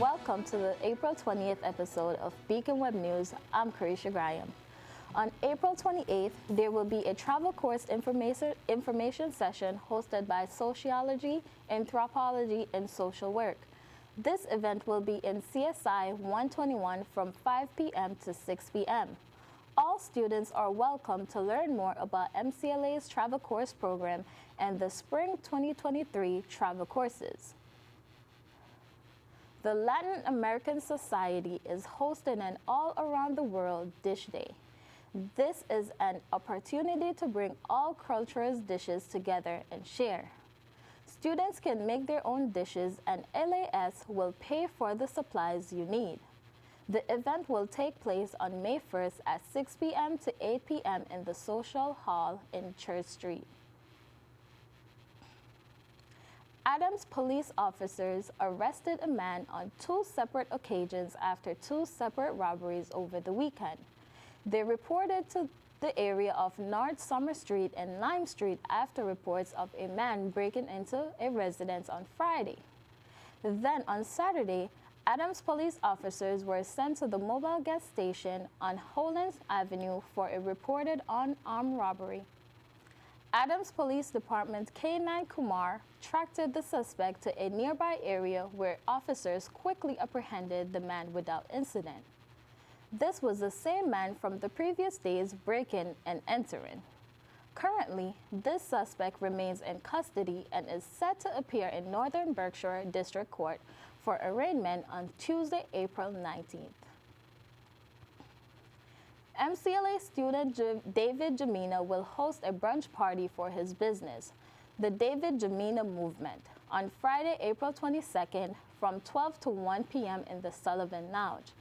Welcome to the April 20th episode of Beacon Web News. I'm Carisha Graham. On April 28th, there will be a travel course information session hosted by Sociology, Anthropology, and Social Work. This event will be in CSI 121 from 5 p.m. to 6 p.m. All students are welcome to learn more about MCLA's travel course program and the Spring 2023 travel courses. The Latin American Society is hosting an all-around-the-world dish day. This is an opportunity to bring all cultures' dishes together and share. Students can make their own dishes and LAS will pay for the supplies you need. The event will take place on May 1st at 6 p.m. to 8 p.m. in the Social Hall in Church Street. Adams police officers arrested a man on 2 separate occasions after 2 separate robberies over the weekend. They reported to the area of North Summer Street and Lime Street after reports of a man breaking into a residence on Friday. Then on Saturday, Adams police officers were sent to the mobile gas station on Hollands Avenue for a reported unarmed robbery. Adams Police Department K-9 Kumar tracked the suspect to a nearby area where officers quickly apprehended the man without incident. This was the same man from the previous day's break-in and entering. Currently, this suspect remains in custody and is set to appear in Northern Berkshire District Court for arraignment on Tuesday, April 19th. MCLA student David Jamina will host a brunch party for his business, the David Jamina Movement, on Friday, April 22nd from 12 to 1 p.m. in the Sullivan Lounge.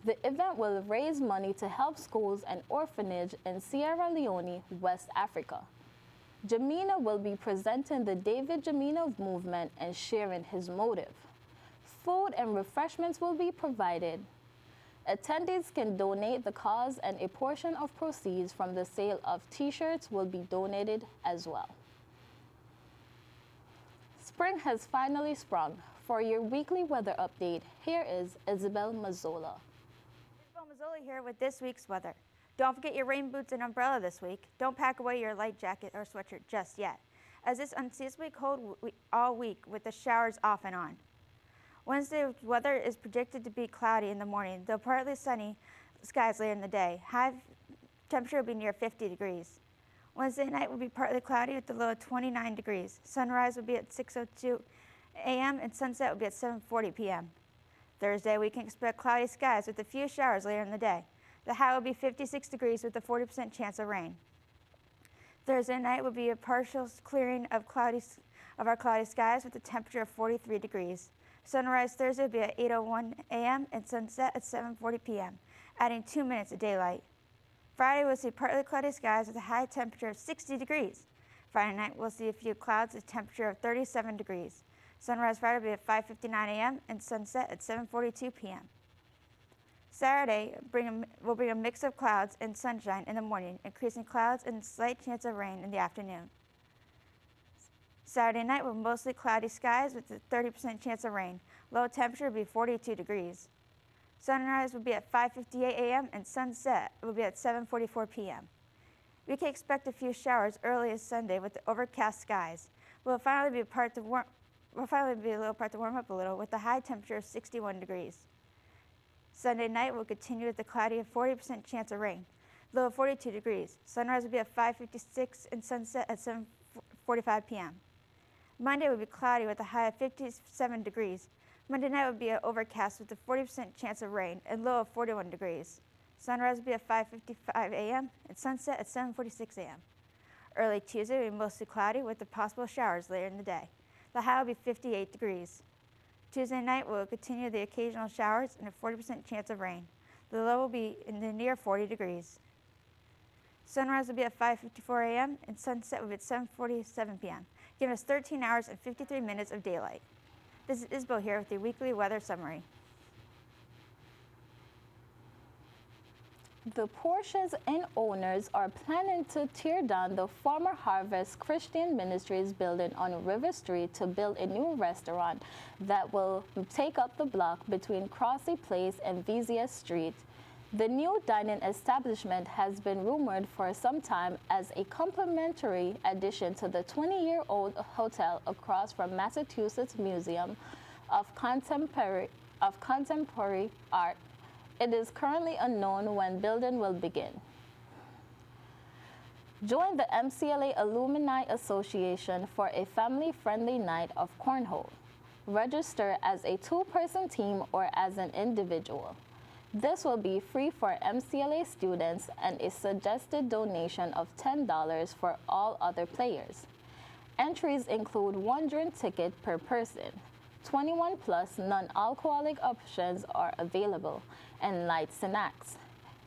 The event will raise money to help schools and orphanage in Sierra Leone, West Africa. Jamina will be presenting the David Jamina Movement and sharing his motive. Food and refreshments will be provided. Attendees can donate the cause, and a portion of proceeds from the sale of T-shirts will be donated as well. Spring has finally sprung. For your weekly weather update, here is Isabel Mazzola. Isabel Mazzola here with this week's weather. Don't forget your rain boots and umbrella this week. Don't pack away your light jacket or sweatshirt just yet, as it's unseasonably cold all week with the showers off and on. Wednesday's weather is predicted to be cloudy in the morning, though partly sunny skies later in the day. High temperature will be near 50 degrees. Wednesday night will be partly cloudy with the low of 29 degrees. Sunrise will be at 6:02 a.m. and sunset will be at 7:40 p.m. Thursday, we can expect cloudy skies with a few showers later in the day. The high will be 56 degrees with a 40% chance of rain. Thursday night will be a partial clearing of our cloudy skies with a temperature of 43 degrees. Sunrise Thursday will be at 8:01 a.m. and sunset at 7:40 p.m., adding 2 minutes of daylight. Friday, we'll see partly cloudy skies with a high temperature of 60 degrees. Friday night, we'll see a few clouds with a temperature of 37 degrees. Sunrise Friday will be at 5:59 a.m. and sunset at 7:42 p.m. Saturday will bring a mix of clouds and sunshine in the morning, increasing clouds and slight chance of rain in the afternoon. Saturday night will mostly cloudy skies with a 30% chance of rain. Low temperature will be 42 degrees. Sunrise will be at 5:58 a.m. and sunset will be at 7:44 p.m. We can expect a few showers early as Sunday with the overcast skies. We'll finally be a little part to warm up a little with a high temperature of 61 degrees. Sunday night will continue with the cloudy and 40% chance of rain. Low of 42 degrees. Sunrise will be at 5:56 and sunset at 7:45 p.m. Monday will be cloudy with a high of 57 degrees. Monday night will be overcast with a 40% chance of rain and low of 41 degrees. Sunrise will be at 5:55 a.m. and sunset at 7:46 a.m. Early Tuesday will be mostly cloudy with the possible showers later in the day. The high will be 58 degrees. Tuesday night will continue the occasional showers and a 40% chance of rain. The low will be in the near 40 degrees. Sunrise will be at 5:54 a.m. and sunset will be at 7:47 p.m., giving us 13 hours and 53 minutes of daylight. This is Isabel here with the weekly weather summary. The Porsches and owners are planning to tear down the former Harvest Christian Ministries building on River Street to build a new restaurant that will take up the block between Crossy Place and VZS Street. The new dining establishment has been rumored for some time as a complementary addition to the 20-year-old hotel across from Massachusetts Museum of Contemporary Art. It is currently unknown when building will begin. Join the MCLA Alumni Association for a family-friendly night of cornhole. Register as a two-person team or as an individual. This will be free for MCLA students and a suggested donation of $10 for all other players. Entries include one drink ticket per person. 21 plus non-alcoholic options are available, and light snacks.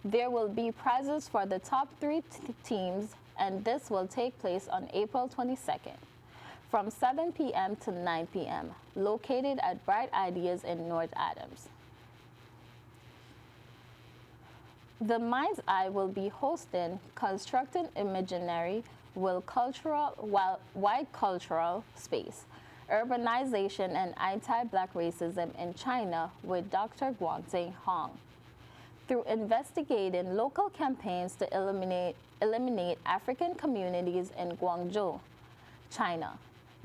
There will be prizes for the top three teams, and this will take place on April 22nd from 7 p.m. to 9 p.m., located at Bright Ideas in North Adams. The Mind's Eye will be hosting Constructing Imaginary Wide Cultural Space, Urbanization and Anti-Black Racism in China with Dr. Guangting Hong. Through investigating local campaigns to eliminate African communities in Guangzhou, China,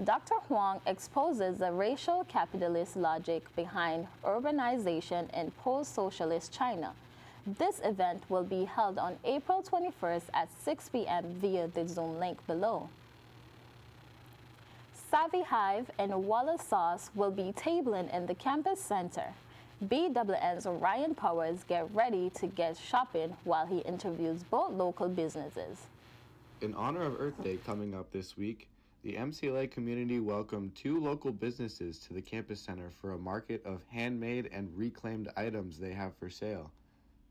Dr. Huang exposes the racial capitalist logic behind urbanization in post-socialist China. This event will be held on April 21st at 6 p.m. via the Zoom link below. Savvy Hive and Walla Sauce will be tabling in the campus center. BWN's Ryan Powers get ready to get shopping while he interviews both local businesses. In honor of Earth Day coming up this week, the MCLA community welcomed 2 local businesses to the campus center for a market of handmade and reclaimed items they have for sale.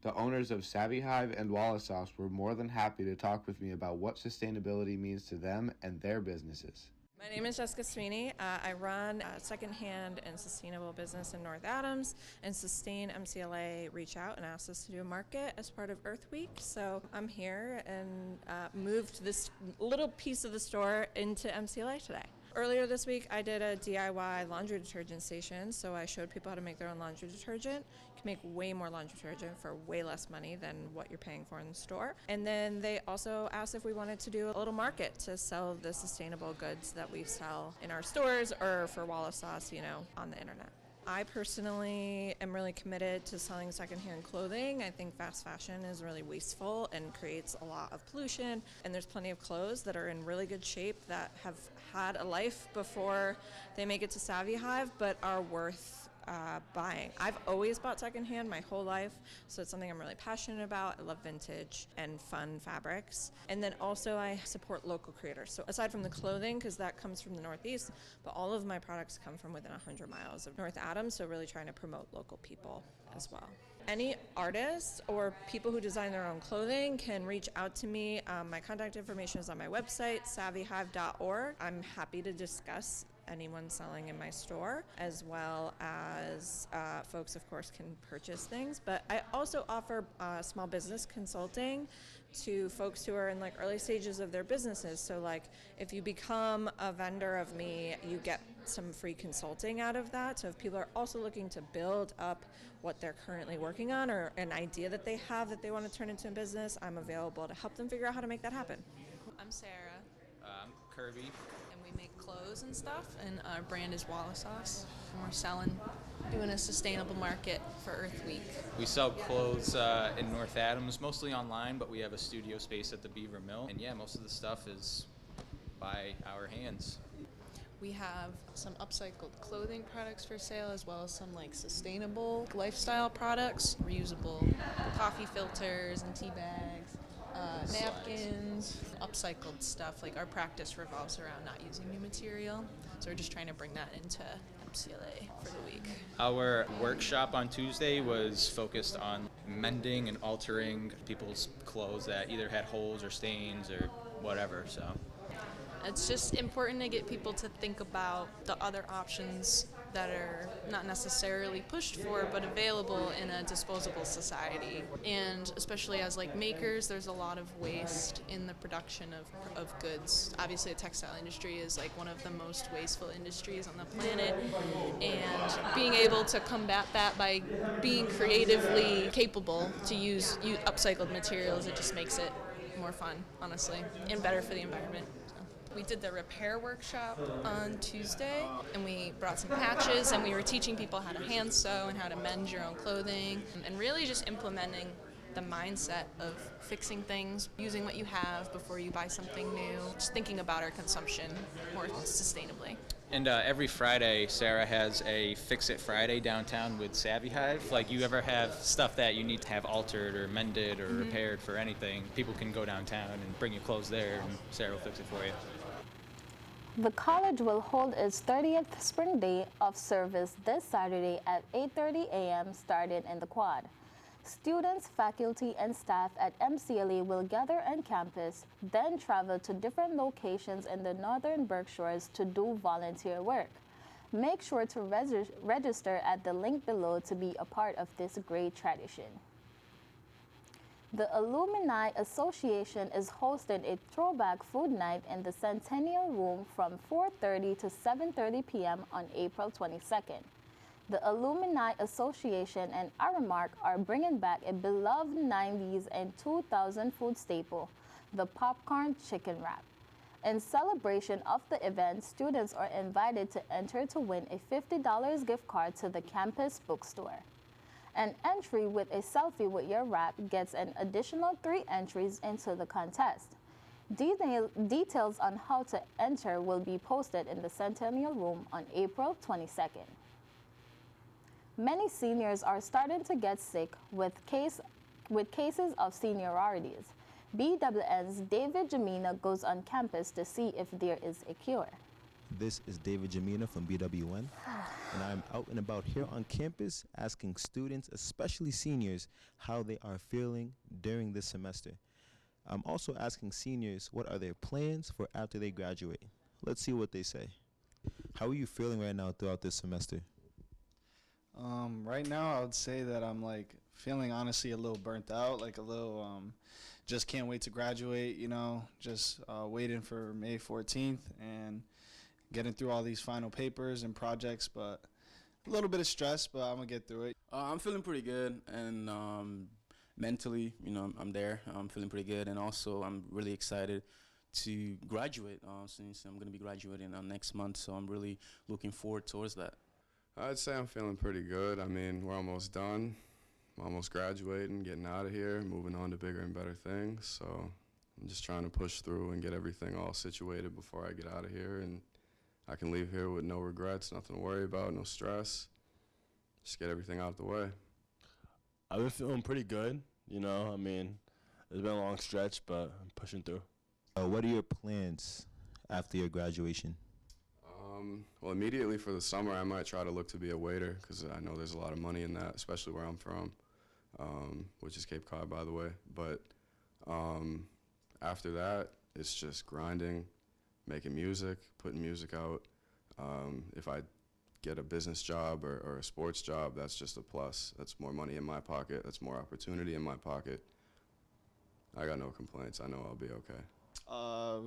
The owners of Savvy Hive and Walla Sauce were more than happy to talk with me about what sustainability means to them and their businesses. My name is Jessica Sweeney. I run a secondhand and sustainable business in North Adams, and Sustain MCLA reached out and asked us to do a market as part of Earth Week. So I'm here and moved this little piece of the store into MCLA today. Earlier this week, I did a DIY laundry detergent station, so I showed people how to make their own laundry detergent. You can make way more laundry detergent for way less money than what you're paying for in the store. And then they also asked if we wanted to do a little market to sell the sustainable goods that we sell in our stores or for Walla Sauce, on the internet. I personally am really committed to selling secondhand clothing. I think fast fashion is really wasteful and creates a lot of pollution. And there's plenty of clothes that are in really good shape that have had a life before they make it to Savvy Hive, but are worth buying. I've always bought secondhand my whole life, so it's something I'm really passionate about. I love vintage and fun fabrics. And then also I support local creators. So aside from the clothing, because that comes from the Northeast, but all of my products come from within 100 miles of North Adams, so really trying to promote local people as well. Any artists or people who design their own clothing can reach out to me. My contact information is on my website, savvyhive.org. I'm happy to discuss anyone selling in my store, as well as folks, of course, can purchase things. But I also offer small business consulting to folks who are in early stages of their businesses. So if you become a vendor of me, you get some free consulting out of that. So if people are also looking to build up what they're currently working on or an idea that they have that they want to turn into a business, I'm available to help them figure out how to make that happen. I'm Sarah. I'm Kirby. And we make clothes and stuff, and our brand is Walla Sauce. And we're doing a sustainable market for Earth Week. We sell clothes in North Adams, mostly online, but we have a studio space at the Beaver Mill. And yeah, most of the stuff is by our hands. We have some upcycled clothing products for sale, as well as some sustainable lifestyle products, reusable coffee filters and tea bags, napkins, upcycled stuff. Our practice revolves around not using new material, so we're just trying to bring that into MCLA for the week. Our workshop on Tuesday was focused on mending and altering people's clothes that either had holes or stains or whatever, so. It's just important to get people to think about the other options that are not necessarily pushed for but available in a disposable society. And especially as like makers, there's a lot of waste in the production of goods. Obviously the textile industry is like one of the most wasteful industries on the planet, and being able to combat that by being creatively capable to use upcycled materials, it just makes it more fun, honestly, and better for the environment. We did the repair workshop on Tuesday, and we brought some patches, and we were teaching people how to hand sew and how to mend your own clothing, and really just implementing the mindset of fixing things, using what you have before you buy something new, just thinking about our consumption more sustainably. And every Friday, Sarah has a Fix It Friday downtown with Savvy Hive. Like, you ever have stuff that you need to have altered or mended or repaired for anything, people can go downtown and bring your clothes there, and Sarah will fix it for you. The college will hold its 30th Spring Day of Service this Saturday at 8:30 a.m. starting in the quad. Students, faculty, and staff at MCLA will gather on campus, then travel to different locations in the northern Berkshires to do volunteer work. Make sure to register at the link below to be a part of this great tradition. The Alumni Association is hosting a throwback food night in the Centennial Room from 4:30 to 7:30 p.m. on April 22nd. The Alumni Association and Aramark are bringing back a beloved 90s and 2000 food staple, the popcorn chicken wrap. In celebration of the event, students are invited to enter to win a $50 gift card to the campus bookstore. An entry with a selfie with your wrap gets an additional 3 entries into the contest. Details on how to enter will be posted in the Centennial Room on April 22nd. Many seniors are starting to get sick with cases of seniorities. BWN's David Jamina goes on campus to see if there is a cure. This is David Jamina from BWN, and I'm out and about here on campus asking students, especially seniors, how they are feeling during this semester. I'm also asking seniors what are their plans for after they graduate. Let's see what they say. How are you feeling right now throughout this semester? Right now, I would say that I'm like feeling honestly a little burnt out, like a little just can't wait to graduate, just waiting for May 14th and getting through all these final papers and projects, but a little bit of stress, but I'm gonna get through it. I'm feeling pretty good, and mentally, I'm there. I'm feeling pretty good, and also I'm really excited to graduate since I'm gonna be graduating next month, so I'm really looking forward towards that. I'd say I'm feeling pretty good. I mean, we're almost done. I'm almost graduating, getting out of here, moving on to bigger and better things. So I'm just trying to push through and get everything all situated before I get out of here, and I can leave here with no regrets, nothing to worry about, no stress. Just get everything out of the way. I've been feeling pretty good, I mean, it's been a long stretch, but I'm pushing through. What are your plans after your graduation? Well, immediately for the summer, I might try to look to be a waiter because I know there's a lot of money in that, especially where I'm from, which is Cape Cod, by the way. But after that, it's just grinding, making music, putting music out. If I get a business job or a sports job, that's just a plus. That's more money in my pocket. That's more opportunity in my pocket. I got no complaints. I know I'll be okay.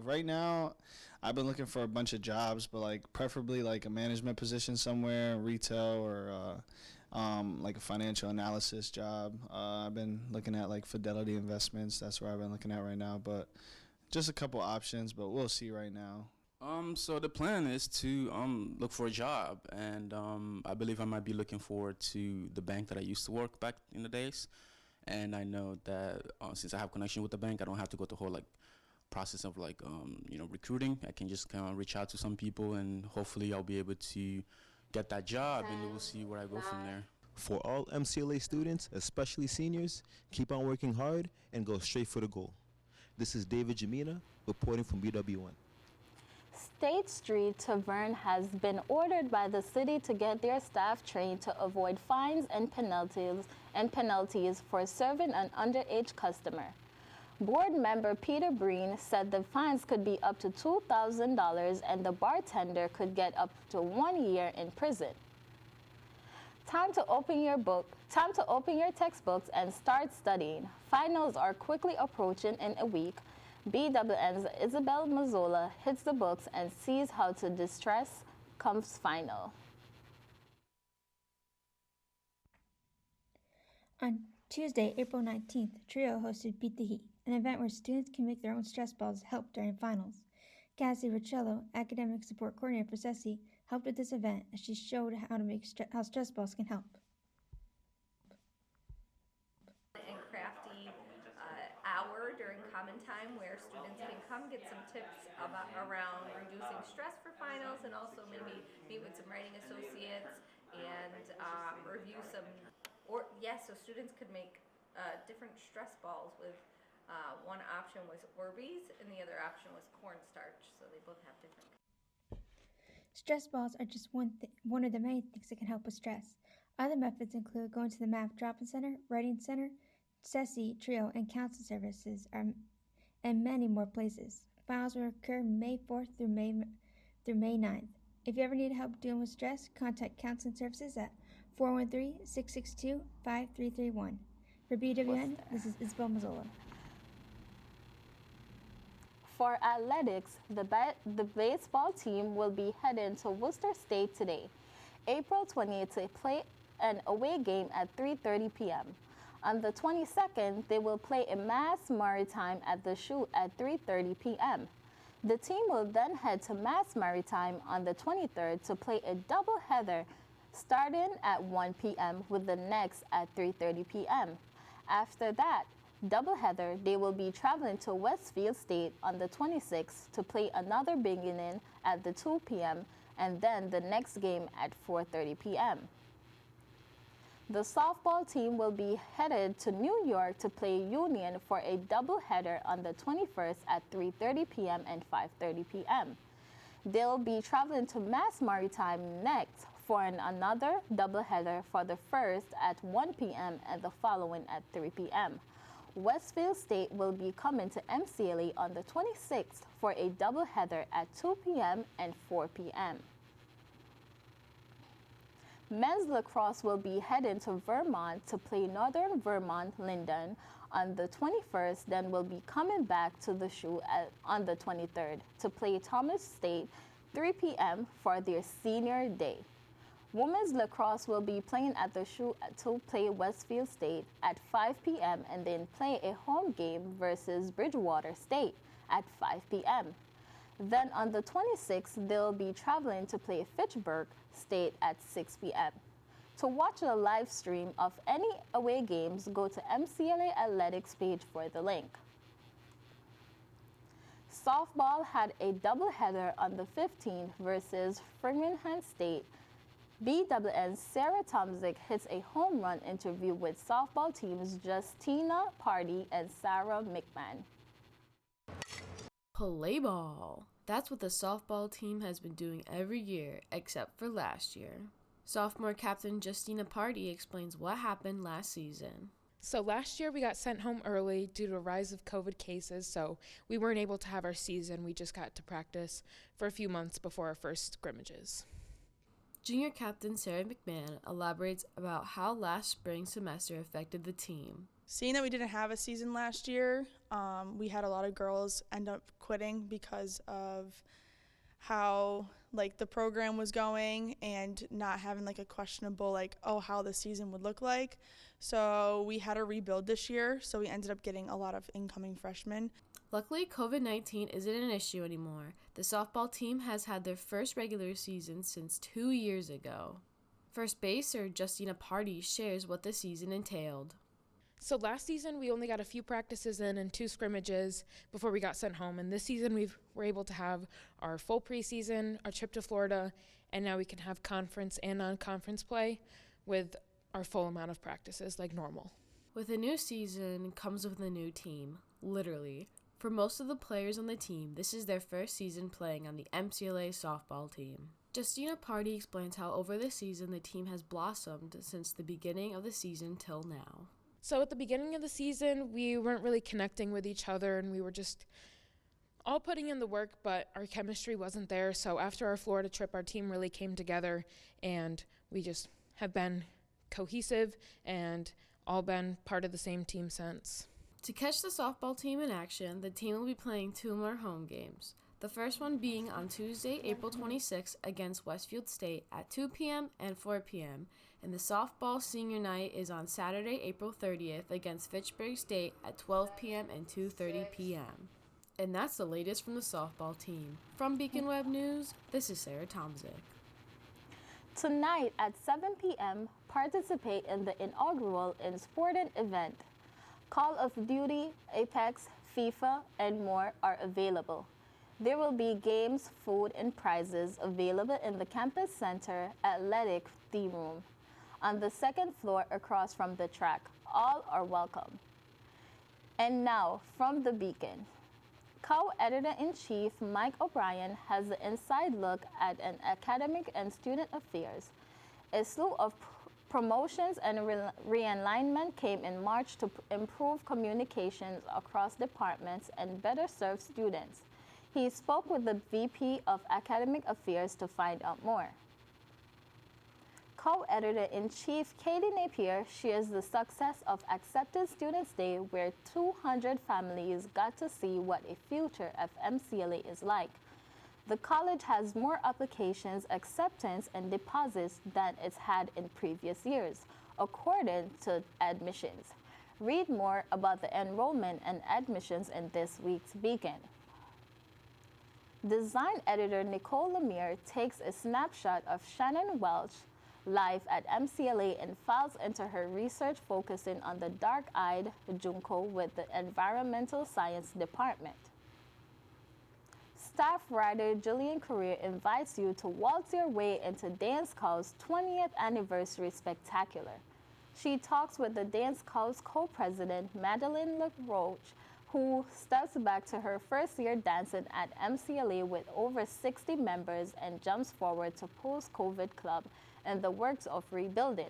Right now, I've been looking for a bunch of jobs, but preferably a management position somewhere, retail, or like a financial analysis job. I've been looking at Fidelity Investments. That's where I've been looking at right now, but just a couple options, but we'll see right now. So the plan is to look for a job, and I believe I might be looking forward to the bank that I used to work back in the days. And I know that since I have connection with the bank, I don't have to go through the whole process of recruiting. I can just kind of reach out to some people, and hopefully I'll be able to get that job, and we'll see where I go from there. For all MCLA students, especially seniors, keep on working hard and go straight for the goal. This is David Jamina reporting from BW1. State Street Tavern has been ordered by the city to get their staff trained to avoid fines and penalties for serving an underage customer. Board member Peter Breen said the fines could be up to $2,000 and the bartender could get up to 1 year in prison. Time to open your textbooks and start studying. Finals are quickly approaching in a week. BWN's Isabel Mazzola hits the books and sees how to distress comes final. On Tuesday, April 19th, Trio hosted Beat the Heat, an event where students can make their own stress balls to help during finals. Cassie Riccello, academic support coordinator for CESI, helped with this event as she showed how stress balls can help. And crafty hour during common time where students can come get some tips around reducing stress for finals, and also maybe meet with some writing associates and review some, so students could make different stress balls with one option was Orbeez and the other option was cornstarch, so they both have different. Stress balls are just one of the many things that can help with stress. Other methods include going to the Math Drop-In Center, Writing Center, CESI, Trio, and Counseling Services, and many more places. Finals will occur May 4th through May 9th. If you ever need help dealing with stress, contact Counseling Services at 413-662-5331. For BWN, this is Isabel Mazzola. For athletics, the baseball team will be heading to Worcester State today, April 20th, to play an away game at 3:30 p.m. On the 22nd, they will play in Mass Maritime at the Shoot at 3:30 p.m. The team will then head to Mass Maritime on the 23rd to play a doubleheader starting at 1 p.m. with the next at 3:30 p.m. After that doubleheader, they will be traveling to Westfield State on the 26th to play another big inning at the 2 p.m. and then the next game at 4:30 p.m. The softball team will be headed to New York to play Union for a doubleheader on the 21st at 3:30 p.m. and 5:30 p.m. They'll be traveling to Mass Maritime next for another doubleheader for the first at 1 p.m. and the following at 3 p.m. Westfield State will be coming to MCLA on the 26th for a doubleheader at 2 p.m. and 4 p.m. Men's lacrosse will be heading to Vermont to play Northern Vermont Linden on the 21st, then will be coming back to the Shoe on the 23rd to play Thomas State 3 p.m. for their senior day. Women's lacrosse will be playing at the Shoe to play Westfield State at 5 p.m. and then play a home game versus Bridgewater State at 5 p.m. Then on the 26th, they'll be traveling to play Fitchburg State at 6 p.m. To watch the live stream of any away games, go to MCLA Athletics page for the link. Softball had a doubleheader on the 15th versus Framingham State. BWN's Sarah Tomzik hits a home run interview with softball teams Justina Party and Sarah McMahon. Play ball. That's what the softball team has been doing every year, except for last year. Sophomore captain Justina Party explains what happened last season. So last year we got sent home early due to a rise of COVID cases, so we weren't able to have our season. We just got to practice for a few months before our first scrimmages. Junior captain Sarah McMahon elaborates about how last spring semester affected the team. Seeing that we didn't have a season last year, we had a lot of girls end up quitting because of how the program was going and not having a questionable how the season would look like. So we had to rebuild this year, so we ended up getting a lot of incoming freshmen. Luckily, COVID-19 isn't an issue anymore. The softball team has had their first regular season since 2 years ago. First baser Justina Party shares what the season entailed. So last season we only got a few practices in and 2 scrimmages before we got sent home, and this season we were able to have our full preseason, our trip to Florida, and now we can have conference and non-conference play with our full amount of practices like normal. With a new season comes with a new team, literally. For most of the players on the team, this is their first season playing on the MCLA softball team. Justina Party explains how over the season the team has blossomed since the beginning of the season till now. So at the beginning of the season, we weren't really connecting with each other and we were just all putting in the work, but our chemistry wasn't there. So after our Florida trip, our team really came together and we just have been cohesive and all been part of the same team since. To catch the softball team in action, the team will be playing 2 more home games. The first one being on Tuesday, April 26th against Westfield State at 2 p.m. and 4 p.m. And the softball senior night is on Saturday, April 30th against Fitchburg State at 12 p.m. and 2:30 p.m. And that's the latest from the softball team. From Beacon Web News, this is Sarah Tomzik. Tonight at 7 p.m., participate in the inaugural sporting event. Call of Duty, Apex, FIFA, and more are available. There will be games, food, and prizes available in the campus center athletic D room on the second floor across from the track. All are welcome. And now, from the Beacon. Co-editor-in-chief Mike O'Brien has the inside look at an academic and student affairs. A slew of promotions and realignment came in March to improve communications across departments and better serve students. He spoke with the VP of Academic Affairs to find out more. Co-editor-in-chief Katie Napier shares the success of Accepted Students Day, where 200 families got to see what a future at MCLA is like. The college has more applications, acceptance, and deposits than it's had in previous years, according to admissions. Read more about the enrollment and admissions in this week's Beacon. Design editor Nicole Lemire takes a snapshot of Shannon Welch live at MCLA and files into her research focusing on the dark-eyed junco with the Environmental Science Department. Staff writer Julian Career invites you to waltz your way into Dance Cow's 20th Anniversary Spectacular. She talks with the Dance Cow's co-president, Madeline LaRoche, who steps back to her first year dancing at MCLA with over 60 members and jumps forward to post-COVID club and the works of rebuilding.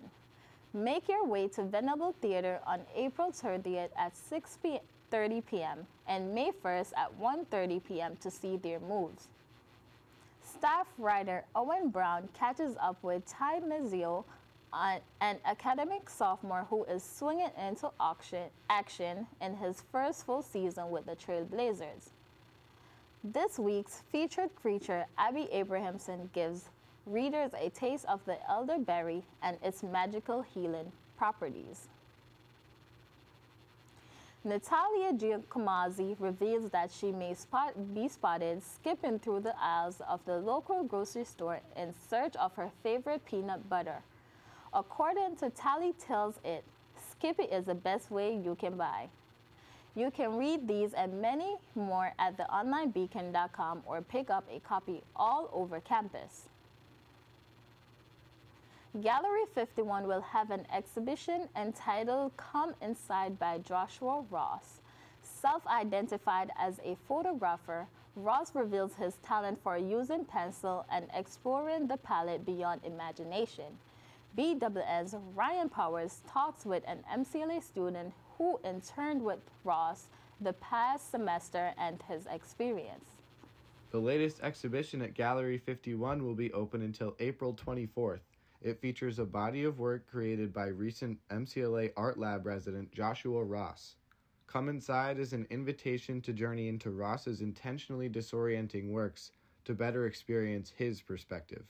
Make your way to Venable Theater on April 30th at 6:30 p.m. and May 1st at 1:30 p.m. to see their moves. Staff writer Owen Brown catches up with Ty Mazzio, an academic sophomore who is swinging into action in his first full season with the Trailblazers. This week's featured creature, Abby Abrahamson, gives readers a taste of the elderberry and its magical healing properties. Natalia Giacomazzi reveals that she may be spotted skipping through the aisles of the local grocery store in search of her favorite peanut butter. According to Tally Tells It, Skippy is the best way you can buy. You can read these and many more at theonlinebeacon.com or pick up a copy all over campus. Gallery 51 will have an exhibition entitled Come Inside by Joshua Ross. Self-identified as a photographer, Ross reveals his talent for using pencil and exploring the palette beyond imagination. BWN's Ryan Powers talks with an MCLA student who interned with Ross the past semester and his experience. The latest exhibition at Gallery 51 will be open until April 24th. It features a body of work created by recent MCLA Art Lab resident Joshua Ross. Come Inside is an invitation to journey into Ross's intentionally disorienting works to better experience his perspective.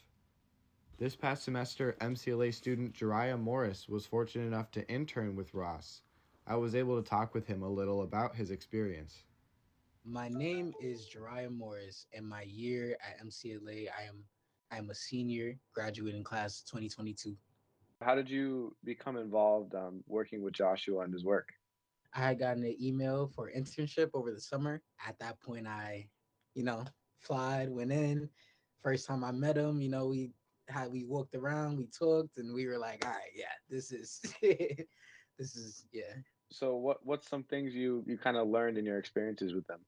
This past semester, MCLA student Jariah Morris was fortunate enough to intern with Ross. I was able to talk with him a little about his experience. My name is Jariah Morris, and my year at MCLA, I am a senior, graduating class 2022. How did you become involved working with Joshua and his work? I had gotten an email for internship over the summer. At that point, I, flied, went in. First time I met him, we walked around, we talked, and we were like, all right, yeah, this is, yeah. So what's some things you kind of learned in your experiences with them?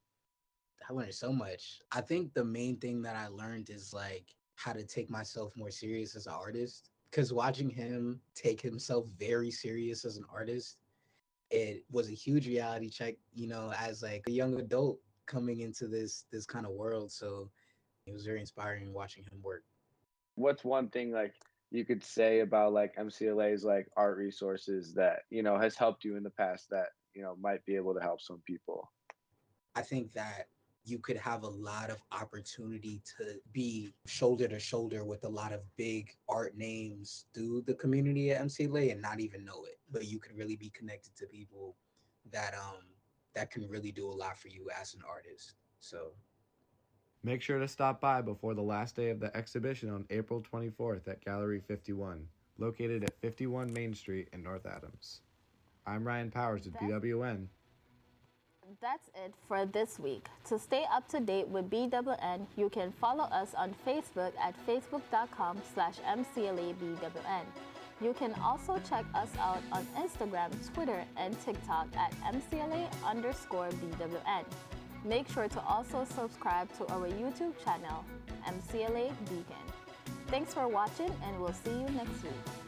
I learned so much. I think the main thing that I learned is like how to take myself more serious as an artist. Because watching him take himself very serious as an artist, it was a huge reality check, as like a young adult coming into this kind of world. So it was very inspiring watching him work. What's one thing like you could say about like MCLA's like art resources that, has helped you in the past that, might be able to help some people? I think that you could have a lot of opportunity to be shoulder to shoulder with a lot of big art names through the community at MCLA and not even know it. But you could really be connected to people that can really do a lot for you as an artist. So Make sure to stop by before the last day of the exhibition on April 24th at Gallery 51, located at 51 Main Street in North Adams. I'm Ryan Powers with BWN. That's it for this week. To stay up to date with BWN, you can follow us on Facebook at facebook.com/MCLABWN. You can also check us out on Instagram, Twitter, and TikTok at MCLA_BWN. Make sure to also subscribe to our YouTube channel, MCLA Beacon. Thanks for watching, and we'll see you next week.